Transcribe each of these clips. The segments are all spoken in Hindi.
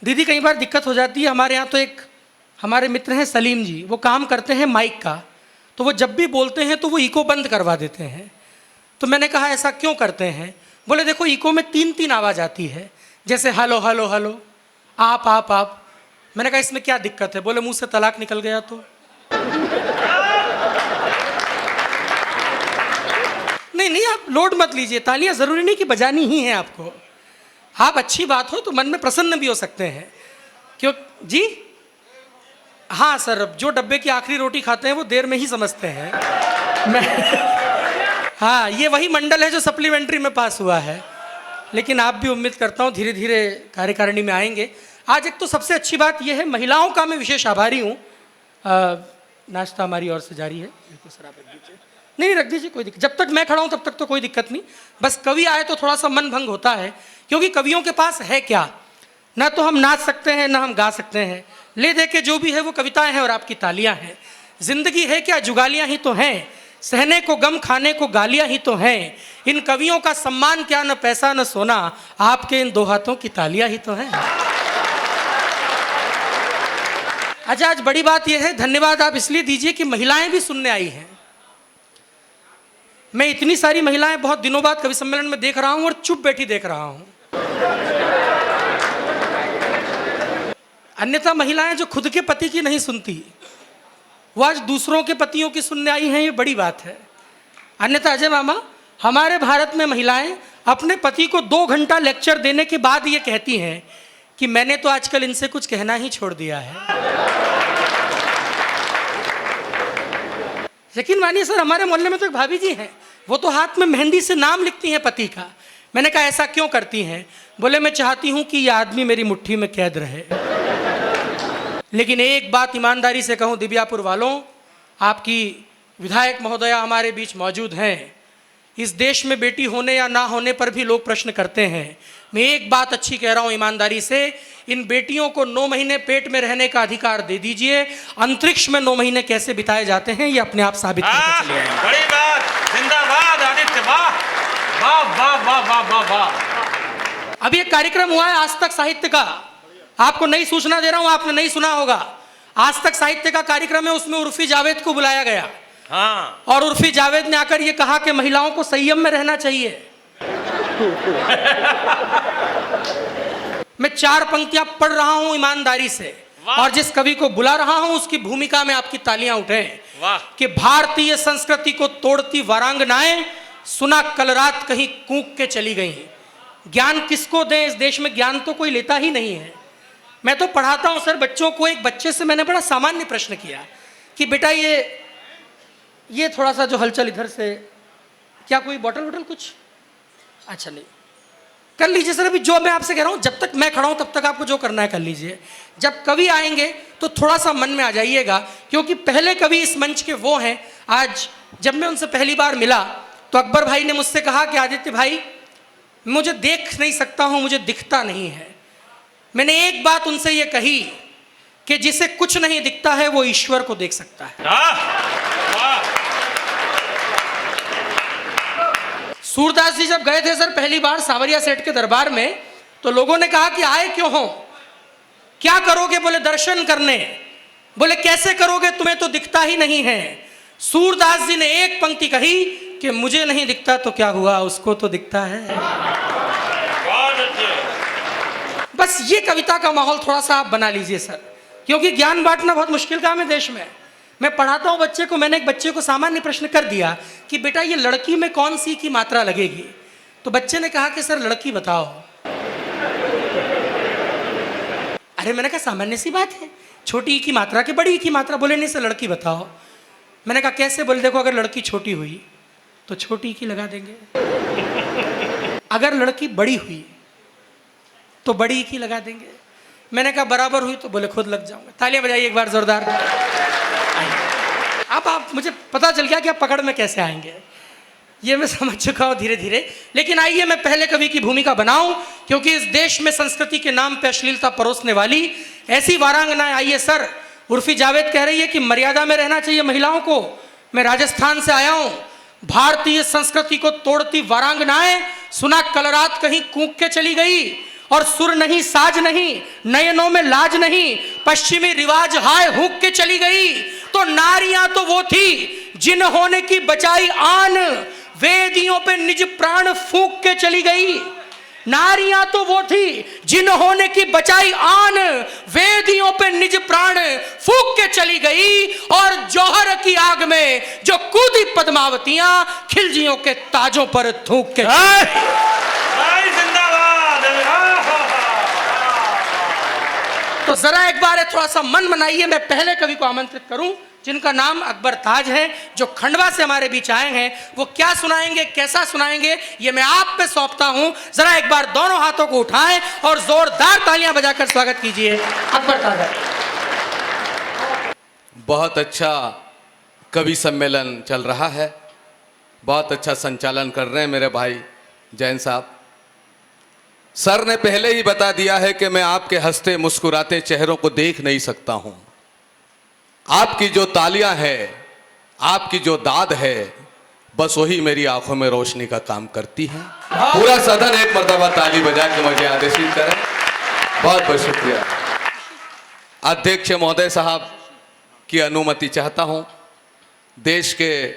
दीदी कई बार दिक्कत हो जाती है। हमारे यहाँ तो एक हमारे मित्र हैं सलीम जी, वो काम करते हैं माइक का, तो वो जब भी बोलते हैं तो वो इको बंद करवा देते हैं। तो मैंने कहा ऐसा क्यों करते हैं? बोले देखो इको में 3 आवाज़ आती है, जैसे हेलो हेलो हेलो, आप। मैंने कहा इसमें क्या दिक्कत है? बोले मुंह से तलाक निकल गया तो। नहीं आप लोड मत लीजिए, तालियां ज़रूरी नहीं कि बजानी ही है आपको। आप अच्छी बात हो तो मन में प्रसन्न भी हो सकते हैं। क्यों जी? हाँ सर, अब जो डब्बे की आखिरी रोटी खाते हैं वो देर में ही समझते हैं। मैं हाँ, ये वही मंडल है जो सप्लीमेंट्री में पास हुआ है। लेकिन आप भी उम्मीद करता हूँ धीरे धीरे कार्यकारिणी में आएंगे। आज एक तो सबसे अच्छी बात यह है, महिलाओं का मैं विशेष आभारी हूँ। नाश्ता हमारी ओर से जारी है। बिल्कुल सर, आप रख दीजिए। नहीं रख दीजिए, कोई दिक्कत, जब तक मैं खड़ा हूँ तब तक तो कोई दिक्कत नहीं। बस कवि आए तो थोड़ा सा मन भंग होता है, क्योंकि कवियों के पास है क्या? ना तो हम नाच सकते हैं ना हम गा सकते हैं। ले दे के जो भी है वो कविताएं हैं और आपकी तालियां हैं। जिंदगी है क्या? जुगालियां ही तो हैं, सहने को गम खाने को गालियां ही तो हैं। इन कवियों का सम्मान क्या, न पैसा न सोना, आपके इन 2 हाथों की तालियां ही तो हैं। अच्छा, आज बड़ी बात यह है, धन्यवाद आप इसलिए दीजिए कि महिलाएं भी सुनने आई हैं। मैं इतनी सारी महिलाएं बहुत दिनों बाद कवि सम्मेलन में देख रहा हूं और चुप बैठी देख रहा हूं। अन्यथा महिलाएं जो खुद के पति की नहीं सुनती, वो आज दूसरों के पतियों की सुनने आई हैं, ये बड़ी बात है। अन्यथा अजय मामा, हमारे भारत में महिलाएं अपने पति को 2 घंटा लेक्चर देने के बाद ये कहती हैं कि मैंने तो आजकल इनसे कुछ कहना ही छोड़ दिया है। यकीन मानिए सर, हमारे मोहल्ले में तो एक भाभी जी हैं, वो तो हाथ में मेहंदी से नाम लिखती हैं पति का। मैंने कहा ऐसा क्यों करती हैं? बोले मैं चाहती हूं कि यह आदमी मेरी मुट्ठी में कैद रहे। लेकिन एक बात ईमानदारी से कहूं दिव्यापुर वालों, आपकी विधायक महोदया हमारे बीच मौजूद हैं। इस देश में बेटी होने या ना होने पर भी लोग प्रश्न करते हैं। मैं एक बात अच्छी कह रहा हूं ईमानदारी से, इन बेटियों को 9 महीने पेट में रहने का अधिकार दे दीजिए। अंतरिक्ष में 9 महीने कैसे बिताए जाते हैं ये अपने आप साबित करके चले आएंगे। बड़ी बात, जिंदाबाद आदित्य, वाह वाह वाह वाह वाह वाह वाह। अभी एक कार्यक्रम हुआ है आज तक साहित्य का, आपको नई सूचना दे रहा हूं, आपने नहीं सुना होगा। आज तक साहित्य का कार्यक्रम है, उसमें उर्फी जावेद को बुलाया गया। हाँ। और उर्फी जावेद ने आकर ये कहा कि महिलाओं को संयम में रहना चाहिए। मैं 4 पंक्तियां पढ़ रहा हूं ईमानदारी से, और जिस कवि को बुला रहा हूं उसकी भूमिका में आपकी तालियां उठे। कि भारतीय संस्कृति को तोड़ती वारांगनाएं, सुना कल रात कहीं कूक के चली गई। ज्ञान किसको दें? इस देश में ज्ञान तो कोई लेता ही नहीं है। मैं तो पढ़ाता हूं सर बच्चों को। एक बच्चे से मैंने बड़ा सामान्य प्रश्न किया कि बेटा ये थोड़ा सा जो हलचल इधर से, क्या कोई बॉटल वॉटल कुछ? अच्छा नहीं, कर लीजिए सर। अभी जो मैं आपसे कह रहा हूं, जब तक मैं खड़ा हूं तब तक आपको जो करना है कर लीजिए। जब कवि आएंगे तो थोड़ा सा मन में आ जाइएगा, क्योंकि पहले कवि इस मंच के वो हैं। आज जब मैं उनसे पहली बार मिला तो अकबर भाई ने मुझसे कहा कि आदित्य भाई, मुझे देख नहीं सकता हूं, मुझे दिखता नहीं है। मैंने एक बात उनसे ये कही कि जिसे कुछ नहीं दिखता है वो ईश्वर को देख सकता है। सूरदास जी जब गए थे सर पहली बार सांवरिया सेठ के दरबार में, तो लोगों ने कहा कि आए क्यों हो, क्या करोगे? बोले दर्शन करने। बोले कैसे करोगे, तुम्हें तो दिखता ही नहीं है। सूरदास जी ने एक पंक्ति कही कि मुझे नहीं दिखता तो क्या हुआ, उसको तो दिखता है। बस ये कविता का माहौल थोड़ा सा आप बना लीजिए सर, क्योंकि ज्ञान बांटना बहुत मुश्किल काम है देश में। मैं पढ़ाता हूँ बच्चे को, मैंने एक बच्चे को सामान्य प्रश्न कर दिया कि बेटा ये लड़की में कौन सी की मात्रा लगेगी? तो बच्चे ने कहा कि सर लड़की बताओ। अरे मैंने कहा सामान्य सी बात है, छोटी की मात्रा के बड़ी की मात्रा। बोले नहीं सर लड़की बताओ। मैंने कहा कैसे? बोले देखो अगर लड़की छोटी हुई तो छोटी की लगा देंगे, अगर लड़की बड़ी हुई तो बड़ी की लगा देंगे। मैंने कहा बराबर हुई तो? बोले खुद लग जाऊंगा। तालियां बजाइए एक बार जोरदार। अब आप, मुझे पता चल गया कि आप पकड़ में कैसे आएंगे, ये मैं समझ चुका हूँ धीरे धीरे। लेकिन आइए मैं पहले कवि की भूमिका बनाऊं, क्योंकि इस देश में संस्कृति के नाम पे अश्लीलता परोसने वाली ऐसी वारांगनाएं। आइए सर, उर्फी जावेद कह रही है कि मर्यादा में रहना चाहिए महिलाओं को। मैं राजस्थान से आया हूं, भारतीय संस्कृति को तोड़ती वारांगनाएं, सुना कल रात कहीं कूक के चली गई। और सुर नहीं साज नहीं, नयनों में लाज नहीं, पश्चिमी रिवाज हाय हुक के चली गई। तो नारियां तो वो थी जिन होने की बचाई आन, वेदियों पे निज प्राण फूंक के चली गई। नारियां तो वो थी जिन होने की बचाई आन, वेदियों पे निज प्राण फूंक के चली गई। और जौहर की आग में जो कूदी पद्मावतियां, खिलजियों के ताजों पर थूक के। तो जरा एक बार थोड़ा सा मन बनाइए। मैं पहले कवि को आमंत्रित करूं जिनका नाम अकबर ताज है, जो खंडवा से हमारे बीच आए हैं। वो क्या सुनाएंगे, कैसा सुनाएंगे, ये मैं आप पे सौंपता हूं। जरा एक बार दोनों हाथों को उठाएं और जोरदार तालियां बजाकर स्वागत कीजिए अकबर ताज। बहुत अच्छा कवि सम्मेलन चल रहा है, बहुत अच्छा संचालन कर रहे हैं मेरे भाई जैन साहब। सर ने पहले ही बता दिया है कि मैं आपके हंसते मुस्कुराते चेहरों को देख नहीं सकता हूं। आपकी जो तालियां हैं, आपकी जो दाद है, बस वही मेरी आंखों में रोशनी का काम करती है। पूरा सदन एक मर्तबा ताली बजा के मुझे आदेशित करें। बहुत बहुत शुक्रिया। अध्यक्ष महोदय साहब की अनुमति चाहता हूं। देश के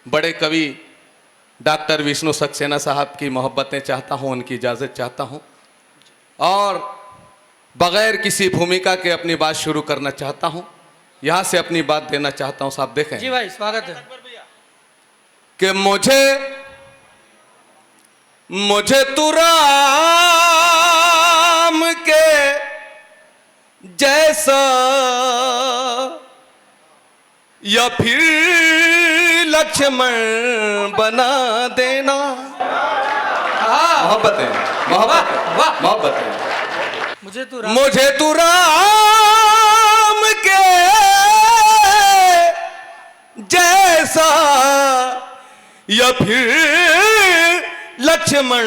बड़े कवि डॉक्टर विष्णु सक्सेना साहब की मोहब्बतें चाहता हूं, उनकी इजाज़त चाहता हूं और बगैर किसी भूमिका के अपनी बात शुरू करना चाहता हूं। यहां से अपनी बात देना चाहता हूं। साहब देखें जी भाई, स्वागत है। कि मुझे तू राम के जैसा या फिर लक्ष्मण बना देना। मोहब्बत है, मोहब्बत है, मोहब्बत है। मुझे तू राम के जैसा या फिर लक्ष्मण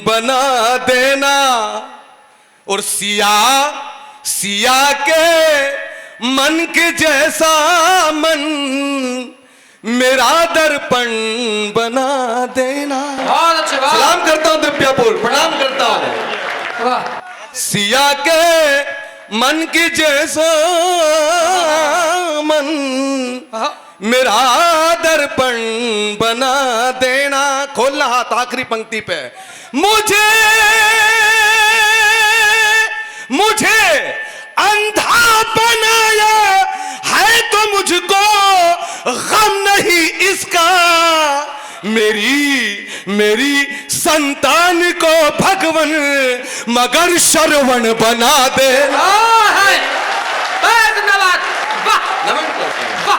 बना देना। और सिया के मन के जैसा मन मेरा दर्पण बना देना। बहुत अच्छे, सलाम करता हूं दिव्यापुर, प्रणाम करता हूं। सिया के मन के जैसा मन मेरा दर्पण बना देना। खोलना हाथ आखिरी पंक्ति पे। मुझे अंधा बनाया है तो मुझको गम नहीं इसका। मेरी संतान को भगवन मगर श्रवण बना देना।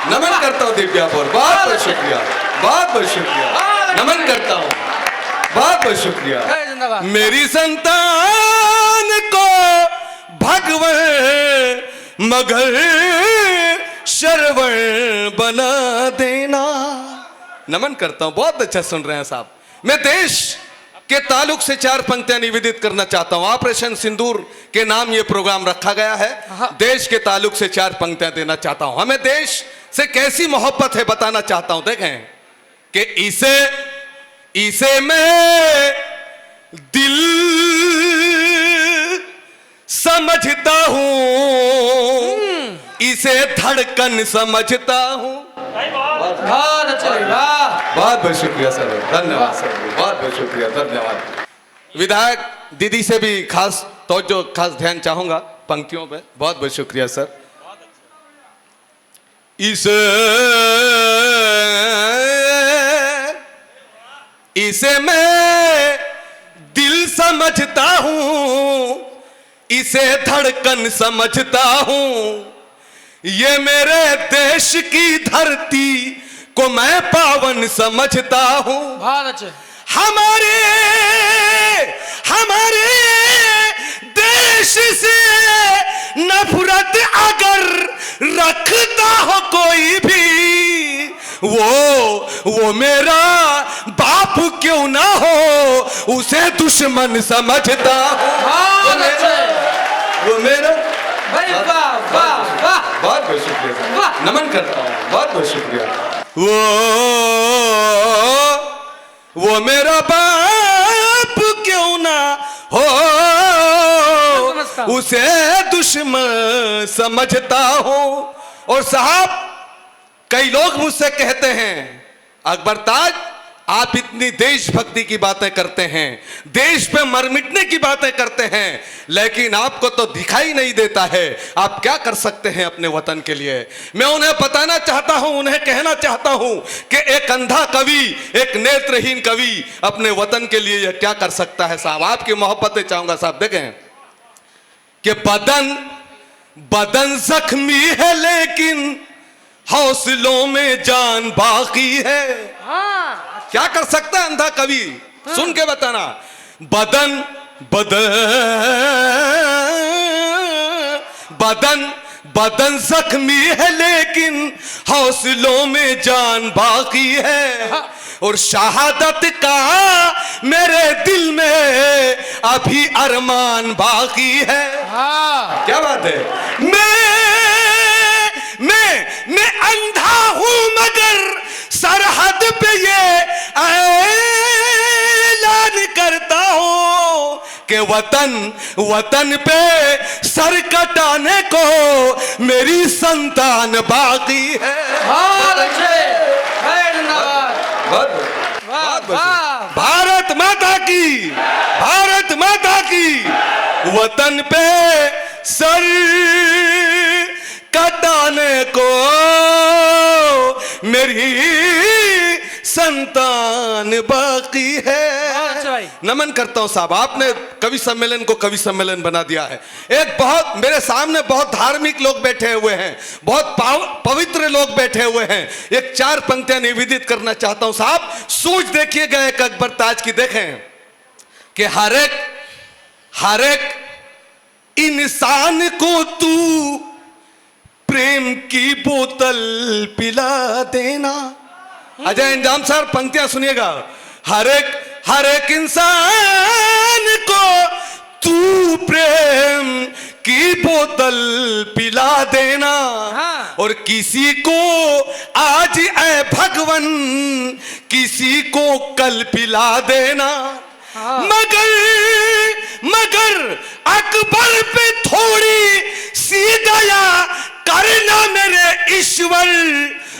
नमन करता हूं दिव्यापुर, बहुत बहुत शुक्रिया, बहुत बहुत शुक्रिया। नमन करता हूं, बहुत बहुत शुक्रिया। मेरी संतान को भगवन मगर श्रवण बना देना। नमन करता हूं, बहुत अच्छा सुन रहे हैं साहब। मैं देश के ताल्लुक से 4 पंक्तियां निवेदित करना चाहता हूं। ऑपरेशन सिंदूर के नाम ये प्रोग्राम रखा गया है। देश के ताल्लुक से 4 पंक्तियां देना चाहता हूं। हमें देश से कैसी मोहब्बत है बताना चाहता हूं। देखें कि इसे मैं दिल समझता हूं, इसे धड़कन समझता हूं। बहुत अच्छा, बहुत बहुत शुक्रिया सर, धन्यवाद सर, बहुत बहुत शुक्रिया, धन्यवाद। विधायक दीदी से भी खास तवज्जो, खास ध्यान चाहूंगा पंक्तियों पे। बहुत बहुत शुक्रिया सर। इसे मैं दिल समझता हूं, इसे धड़कन समझता हूं। ये मेरे देश की धरती को मैं पावन समझता हूं। बहुत अच्छे। हमारे देश से नफरत अगर रखता हो कोई भी, वो मेरा बाप क्यों ना हो, उसे दुश्मन समझता हूं। वो मेरा भाई, वाह वाह वाह, बहुत बहुत शुक्रिया, नमन करता हूं, बहुत बहुत शुक्रिया। वो मेरा बाप क्यों ना हो, उसे दुश्मन समझता हूं। और साहब, कई लोग मुझसे कहते हैं, अकबर ताज आप इतनी देशभक्ति की बातें करते हैं, देश पे मर मिटने की बातें करते हैं, लेकिन आपको तो दिखाई नहीं देता है आप क्या कर सकते हैं अपने वतन के लिए। मैं उन्हें बताना चाहता हूं, उन्हें कहना चाहता हूं कि एक अंधा कवि, एक नेत्रहीन कवि अपने वतन के लिए यह क्या कर सकता है। साहब, आपकी मोहब्बतें चाहूंगा। साहब देखें कि बदन जख्मी है लेकिन हौसलों में जान बाकी है। क्या कर सकता है अंधा कवि? सुन के बताना। बदन जख्मी है लेकिन हौसलों में जान बाकी है। और शहादत का मेरे दिल में अभी अरमान बाकी है। क्या बात है। मैं अंधा हूं मगर सरहद पे ये ऐलान करता हूं कि वतन पे सर कटाने को मेरी संतान बाकी है। भारत माता की वतन पे सर कटाने को मेरी संतान बाकी है। नमन करता हूं साहब, आपने कवि सम्मेलन को कवि सम्मेलन बना दिया है। एक बहुत मेरे सामने बहुत धार्मिक लोग बैठे हुए हैं, बहुत पवित्र लोग बैठे हुए हैं। एक 4 पंक्तियां निवेदित करना चाहता हूं साहब। सोच देखिएगा एक अकबर ताज की। देखें कि हर एक इंसान को तू प्रेम की बोतल पिला देना। अजय इंजाम सर, पंक्तियां सुनिएगा। हर एक इंसान को तू प्रेम की बोतल पिला देना। और किसी को आज ऐ भगवन किसी को कल पिला देना। मगर अकबर पे थोड़ी सी दया करना मेरे ईश्वर।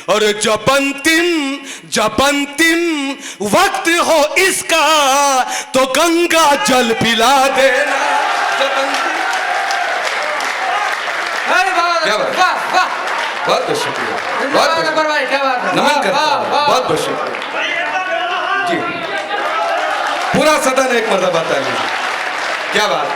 और जब अंतिम वक्त हो इसका तो गंगा जल पिला देना। बहुत बहुत शुक्रिया, नमन करता हूं, बहुत बहुत शुक्रिया जी। पूरा सदन एक मरतबा ताली। क्या बात।